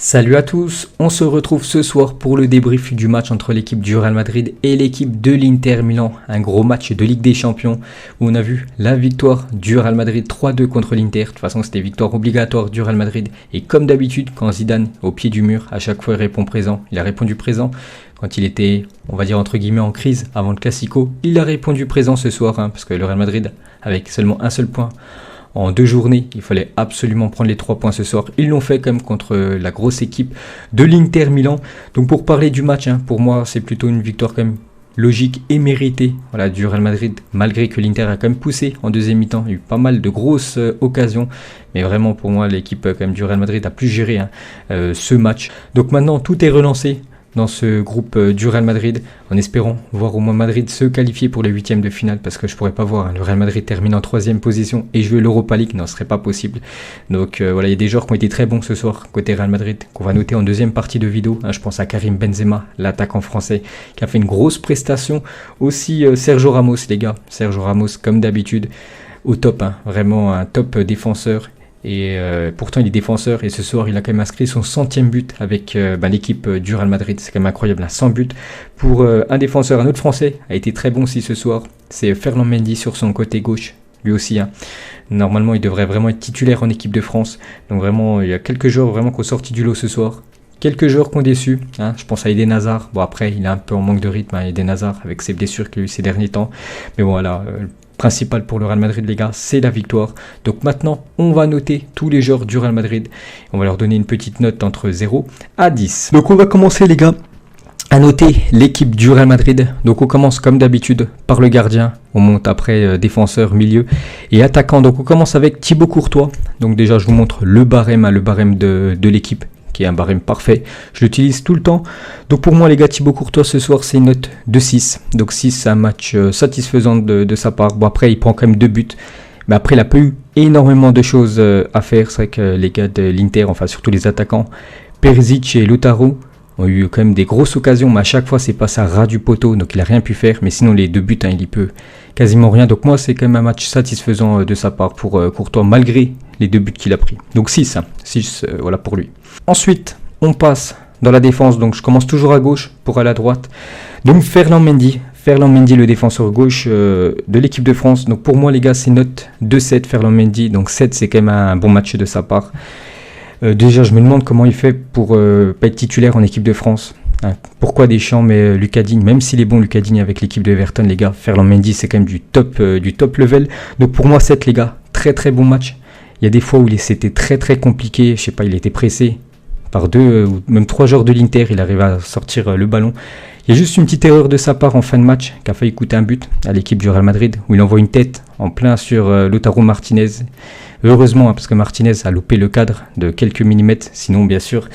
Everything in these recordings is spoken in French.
Salut à tous, on se retrouve ce soir pour le débrief du match entre l'équipe du Real Madrid et l'équipe de l'Inter Milan. Un gros match de Ligue des Champions où on a vu la victoire du Real Madrid 3-2 contre l'Inter. De toute façon c'était victoire obligatoire du Real Madrid et comme d'habitude quand Zidane au pied du mur, à chaque fois il répond présent. Il a répondu présent quand il était, on va dire entre guillemets en crise avant le Classico. Il a répondu présent ce soir parce que le Real Madrid avec seulement un seul point en 2 journées, il fallait absolument prendre les 3 points ce soir. Ils l'ont fait quand même contre la grosse équipe de l'Inter Milan. Donc pour parler du match, pour moi c'est plutôt une victoire quand même logique et méritée du Real Madrid, malgré que l'Inter a quand même poussé en deuxième mi-temps. Il y a eu pas mal de grosses occasions, mais vraiment pour moi l'équipe quand même du Real Madrid a plus géré ce match. Donc maintenant tout est relancé dans ce groupe du Real Madrid, en espérant voir au moins Madrid se qualifier pour les huitièmes de finale, parce que je pourrais pas voir le Real Madrid terminer en 3e position et jouer l'Europa League, non, ce serait pas possible. Donc voilà, il y a des joueurs qui ont été très bons ce soir côté Real Madrid, qu'on va noter en deuxième partie de vidéo. Je pense à Karim Benzema, l'attaquant français, qui a fait une grosse prestation. Aussi Sergio Ramos, les gars, Sergio Ramos comme d'habitude au top, vraiment un top défenseur. Et pourtant il est défenseur et ce soir il a quand même inscrit son 100e but avec l'équipe du Real Madrid. C'est quand même incroyable, 100 buts pour un défenseur. Un autre français a été très bon aussi ce soir, c'est Ferland Mendy sur son côté gauche, lui aussi. Normalement il devrait vraiment être titulaire en équipe de France. Donc vraiment il y a quelques joueurs vraiment qui ont sorti du lot ce soir. Quelques joueurs qui ont déçu, je pense à Eden Hazard. Bon après il est un peu en manque de rythme, Eden Hazard, avec ses blessures qu'il a eu ces derniers temps. Mais bon voilà, principal pour le Real Madrid les gars, c'est la victoire. Donc maintenant on va noter tous les joueurs du Real Madrid. On va leur donner une petite note entre 0 à 10. Donc on va commencer les gars à noter l'équipe du Real Madrid. Donc on commence comme d'habitude par le gardien. On monte après défenseur, milieu et attaquant. Donc on commence avec Thibaut Courtois. Donc déjà je vous montre le barème de l'équipe, qui est un barème parfait, je l'utilise tout le temps. Donc pour moi les gars, Thibaut Courtois ce soir c'est une note de 6, donc 6 c'est un match satisfaisant de sa part. Bon après il prend quand même 2 buts, mais après il n'a pas eu énormément de choses à faire. C'est vrai que les gars de l'Inter, enfin surtout les attaquants, Perisic et Lautaro, ont eu quand même des grosses occasions, mais à chaque fois c'est passé à ras du poteau, donc il n'a rien pu faire. Mais sinon les 2 buts, il y peut quasiment rien. Donc moi c'est quand même un match satisfaisant de sa part pour Courtois, malgré les 2 buts qu'il a pris. Donc 6, 6 voilà pour lui. Ensuite on passe dans la défense, donc je commence toujours à gauche pour aller à droite. Donc Ferland Mendy le défenseur gauche de l'équipe de France. Donc pour moi les gars c'est note de 7 Ferland Mendy, donc 7 c'est quand même un bon match de sa part. Déjà je me demande comment il fait pour pas être titulaire en équipe de France. Pourquoi Deschamps met Lucas Digne, même s'il est bon Lucas Digne avec l'équipe de Everton les gars, Ferland Mendy c'est quand même du top level. Donc pour moi 7 les gars, très très bon match. Il y a des fois où c'était très très compliqué, je sais pas, il était pressé par 2 ou même 3 joueurs de l'Inter, il arrive à sortir le ballon. Il y a juste une petite erreur de sa part en fin de match qui a failli coûter un but à l'équipe du Real Madrid, où il envoie une tête en plein sur Lautaro Martinez. Heureusement, parce que Martinez a loupé le cadre de quelques millimètres, sinon bien sûr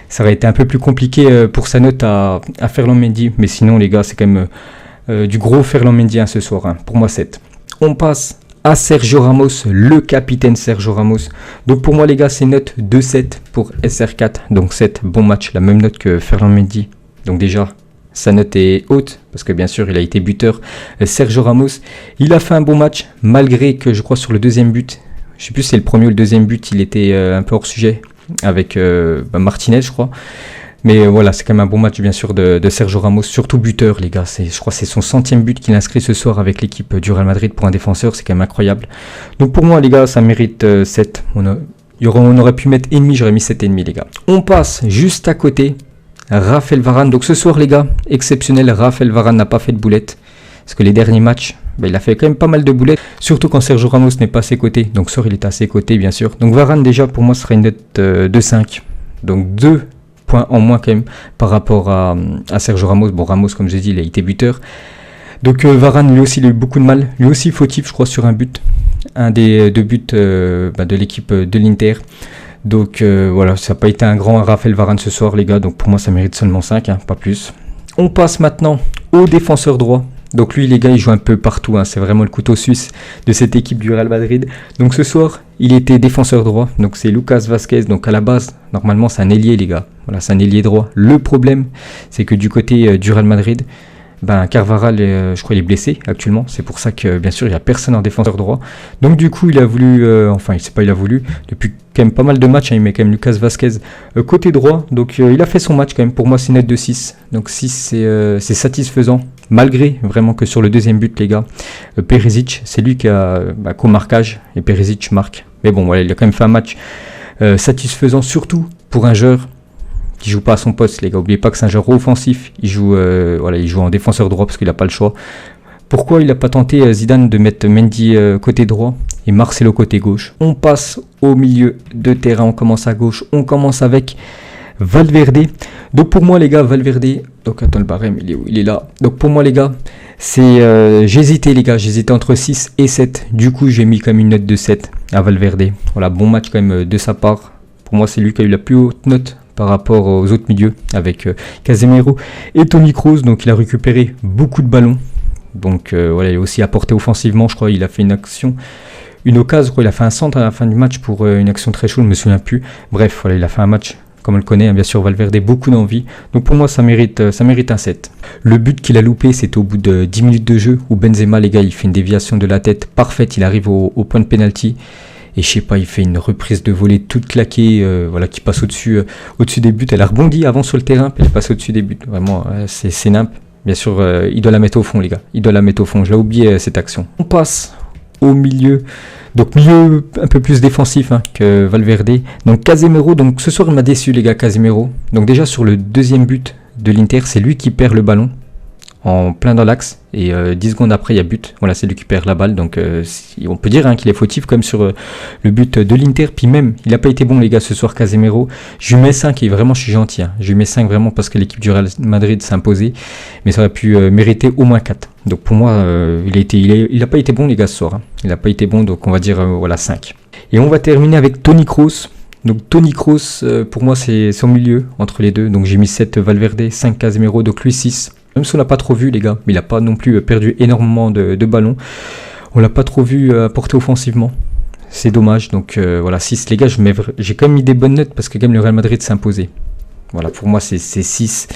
ça aurait été un peu plus compliqué pour sa note à Ferland Mendy. Mais sinon les gars c'est quand même du gros Ferland Mendy ce soir, pour moi 7. On passe à Sergio Ramos, le capitaine Sergio Ramos. Donc pour moi les gars c'est note de 7 pour SR4, donc 7, bon match, la même note que Ferland Mendy. Donc déjà sa note est haute, parce que bien sûr il a été buteur. Sergio Ramos, il a fait un bon match, malgré que je crois sur le deuxième but, je sais plus si c'est le premier ou le deuxième but, il était un peu hors sujet avec Martinez je crois. Mais voilà, c'est quand même un bon match bien sûr de Sergio Ramos, surtout buteur les gars. Je crois que c'est son 100e but qu'il inscrit ce soir avec l'équipe du Real Madrid pour un défenseur, c'est quand même incroyable. Donc pour moi les gars, ça mérite 7. On aurait pu mettre ennemi, j'aurais mis 7,5 les gars. On passe juste à côté, Raphaël Varane. Donc ce soir les gars, exceptionnel, Raphaël Varane n'a pas fait de boulette. Parce que les derniers matchs, il a fait quand même pas mal de boulettes, surtout quand Sergio Ramos n'est pas à ses côtés. Donc ce soir il est à ses côtés bien sûr. Donc Varane déjà pour moi serait une note de 5. Donc 2 points en moins quand même par rapport à Sergio Ramos. Bon Ramos comme j'ai dit il a été buteur. Donc Varane lui aussi il a eu beaucoup de mal. Lui aussi fautif je crois sur un but. Un des 2 buts de l'équipe de l'Inter. Donc voilà, ça n'a pas été un grand Raphaël Varane ce soir les gars. Donc pour moi ça mérite seulement 5, pas plus. On passe maintenant au défenseur droit. Donc lui les gars il joue un peu partout, c'est vraiment le couteau suisse de cette équipe du Real Madrid. Donc ce soir il était défenseur droit, donc c'est Lucas Vázquez. Donc à la base normalement c'est un ailier les gars, voilà c'est un ailier droit. Le problème c'est que du côté du Real Madrid, Carvajal, je crois, il est blessé actuellement. C'est pour ça que, bien sûr, il n'y a personne en défenseur droit. Donc, du coup, il a voulu, il a voulu, depuis quand même pas mal de matchs, il met quand même Lucas Vazquez côté droit. Donc, il a fait son match quand même. Pour moi, c'est une note de 6. Donc, 6, c'est satisfaisant. Malgré vraiment que sur le deuxième but, les gars, Perisic, c'est lui qui a qu'au marquage et Perisic marque. Mais bon, voilà, il a quand même fait un match satisfaisant, surtout pour un joueur qui joue pas à son poste, les gars. N'oubliez pas que c'est un joueur offensif. Il joue en défenseur droit parce qu'il n'a pas le choix. Pourquoi il n'a pas tenté Zidane de mettre Mendy côté droit et Marcelo côté gauche? On passe au milieu de terrain. On commence à gauche. On commence avec Valverde. Donc pour moi, les gars, Valverde. Donc attends, le barème, il est là. Donc pour moi, les gars, j'hésitais, les gars. J'hésitais entre 6 et 7. Du coup, j'ai mis quand même une note de 7 à Valverde. Voilà, bon match quand même de sa part. Pour moi, c'est lui qui a eu la plus haute note par rapport aux autres milieux avec Casemiro et Toni Kroos. Donc il a récupéré beaucoup de ballons. Donc il a aussi apporté offensivement. Je crois il a fait une occasion, je crois il a fait un centre à la fin du match pour une action très chaude, je ne me souviens plus. Bref, il a fait un match comme on le connaît, bien sûr Valverde, beaucoup d'envie. Donc pour moi ça mérite un 7. Le but qu'il a loupé, c'était au bout de 10 minutes de jeu où Benzema, les gars, il fait une déviation de la tête parfaite. Il arrive au point de pénalty. Et je sais pas, il fait une reprise de volée toute claquée, qui passe au-dessus des buts. Elle a rebondi avant sur le terrain, puis elle passe au-dessus des buts. Vraiment, c'est nimp. Bien sûr, il doit la mettre au fond, les gars. Il doit la mettre au fond. Je l'ai oublié, cette action. On passe au milieu. Donc, milieu un peu plus défensif que Valverde. Donc, Casemiro. Donc, ce soir, il m'a déçu, les gars, Casemiro. Donc, déjà, sur le deuxième but de l'Inter, c'est lui qui perd le ballon en plein dans l'axe. Et 10 secondes après, il y a but. Voilà, c'est lui qui perd la balle. Donc, on peut dire qu'il est fautif comme sur le but de l'Inter. Puis même, il n'a pas été bon, les gars, ce soir, Casemiro. Je lui mets 5 et vraiment, je suis gentil. Je lui mets 5 vraiment parce que l'équipe du Real Madrid s'est imposée. Mais ça aurait pu mériter au moins 4. Donc, pour moi, il n'a pas été bon, les gars, ce soir. Il n'a pas été bon, donc on va dire 5. Et on va terminer avec Toni Kroos. Donc, Toni Kroos, pour moi, c'est au milieu entre les deux. Donc, j'ai mis 7 Valverde, 5 Casemiro, donc lui 6. Même si on l'a pas trop vu, les gars, mais il n'a pas non plus perdu énormément de ballons. On l'a pas trop vu apporter offensivement. C'est dommage. Donc 6, les gars, j'ai quand même mis des bonnes notes parce que quand même le Real Madrid s'est imposé. Voilà, pour moi c'est 6.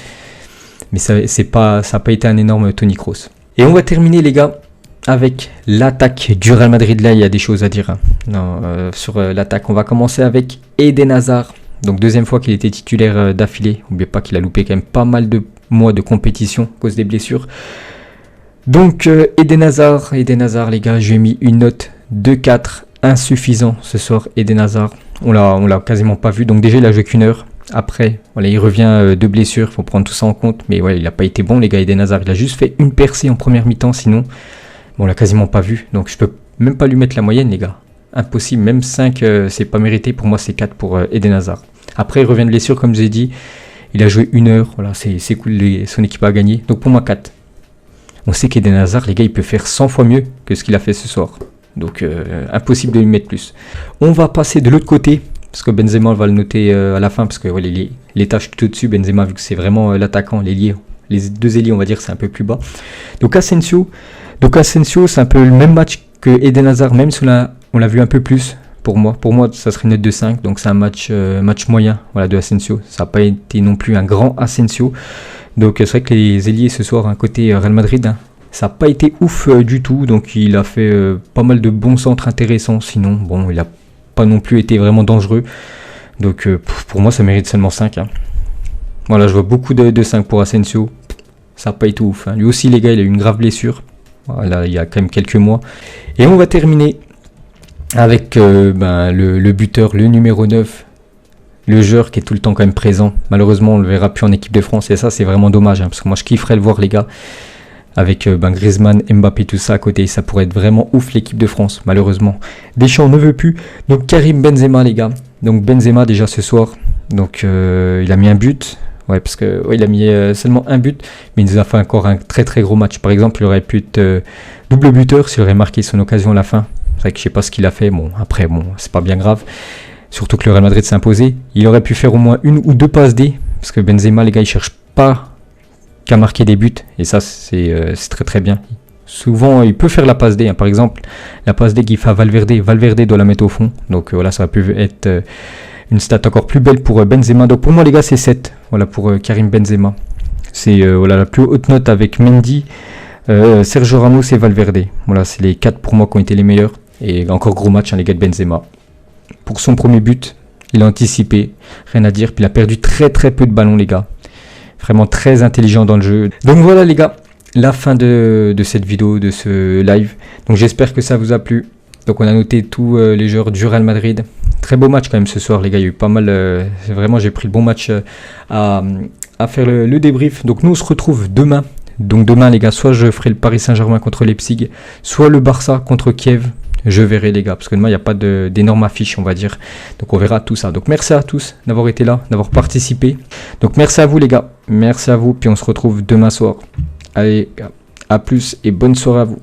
Mais ça n'a pas été un énorme Toni Kroos. Et on va terminer, les gars, avec l'attaque du Real Madrid. Là, il y a des choses à dire. Sur l'attaque, on va commencer avec Eden Hazard. Donc deuxième fois qu'il était titulaire d'affilée. N'oubliez pas qu'il a loupé quand même pas mal de mois de compétition à cause des blessures. Donc Eden Hazard, les gars, j'ai mis une note de 4, insuffisant ce soir. Eden Hazard, on l'a quasiment pas vu. Donc déjà il a joué qu'une heure. Après, il revient de blessure, il faut prendre tout ça en compte. Mais il n'a pas été bon, les gars. Eden Hazard, il a juste fait une percée en première mi-temps, sinon on l'a quasiment pas vu. Donc je peux même pas lui mettre la moyenne, les gars. Impossible, même 5, c'est pas mérité. Pour moi, c'est 4 pour Eden Hazard. Après, il revient de blessure, comme je l'ai dit. Il a joué une heure. Voilà, c'est cool. Son équipe a gagné. Donc, pour moi, 4. On sait qu'Eden Hazard, les gars, il peut faire 100 fois mieux que ce qu'il a fait ce soir. Donc, impossible de lui mettre plus. On va passer de l'autre côté. Parce que Benzema, on va le noter à la fin. Parce que les tâches tout au-dessus, Benzema, vu que c'est vraiment l'attaquant, les deux ailiers, on va dire, c'est un peu plus bas. Donc, Asensio, c'est un peu le même match que Eden Hazard, même si on l'a vu un peu plus. Pour moi, ça serait une note de 5. Donc, c'est un match moyen de Asensio. Ça n'a pas été non plus un grand Asensio. Donc, c'est vrai que les ailiers ce soir, côté Real Madrid, ça n'a pas été ouf du tout. Donc, il a fait pas mal de bons centres intéressants. Sinon, il n'a pas non plus été vraiment dangereux. Donc, pour moi, ça mérite seulement 5. Voilà, je vois beaucoup de 5 pour Asensio. Ça n'a pas été ouf. Lui aussi, les gars, il a eu une grave blessure. Il y a quand même quelques mois. Et on va terminer avec le buteur, le numéro 9, le joueur qui est tout le temps quand même présent. Malheureusement, on ne le verra plus en équipe de France. Et ça, c'est vraiment dommage. Parce que moi, je kifferais le voir, les gars. Avec Griezmann, Mbappé, tout ça à côté. Ça pourrait être vraiment ouf, l'équipe de France. Malheureusement, Deschamps ne veut plus. Donc, Karim Benzema, les gars. Donc, Benzema, déjà ce soir. Donc, il a mis un but. Ouais, parce que il a mis seulement un but. Mais il nous a fait encore un très, très gros match. Par exemple, il aurait pu être double buteur s'il aurait marqué son occasion à la fin. C'est vrai que je sais pas ce qu'il a fait. Après, c'est pas bien grave. Surtout que le Real Madrid s'est imposé. Il aurait pu faire au moins une ou deux passes D. Parce que Benzema, les gars, il cherche pas qu'à marquer des buts. Et ça, c'est très très bien. Souvent, il peut faire la passe D. Par exemple, la passe D qu'il fait à Valverde. Valverde doit la mettre au fond. Donc voilà, ça va pu être une stat encore plus belle pour Benzema. Donc pour moi, les gars, c'est 7. Voilà pour Karim Benzema. C'est voilà, la plus haute note avec Mendy, Sergio Ramos et Valverde. Voilà, c'est les 4 pour moi qui ont été les meilleurs. Et encore gros match, hein, les gars de Benzema. Pour son premier but, il a anticipé, rien à dire. Puis il a perdu très peu de ballons, les gars. Vraiment très intelligent dans le jeu. Donc voilà, les gars, la fin de cette vidéo, de ce live. Donc j'espère que ça vous a plu. Donc on a noté tous les joueurs du Real Madrid. Très beau match quand même ce soir, les gars. Il y a eu pas mal. Vraiment, j'ai pris le bon match à faire le débrief. Donc nous, on se retrouve demain. Donc demain, les gars, soit je ferai le Paris Saint-Germain contre Leipzig, soit le Barça contre Kiev. Je verrai, les gars, parce que demain, il n'y a pas d'énormes affiches, on va dire. Donc on verra tout ça. Donc merci à tous d'avoir été là, d'avoir participé. Donc merci à vous, les gars. Merci à vous. Puis on se retrouve demain soir. Allez, à plus et bonne soirée à vous.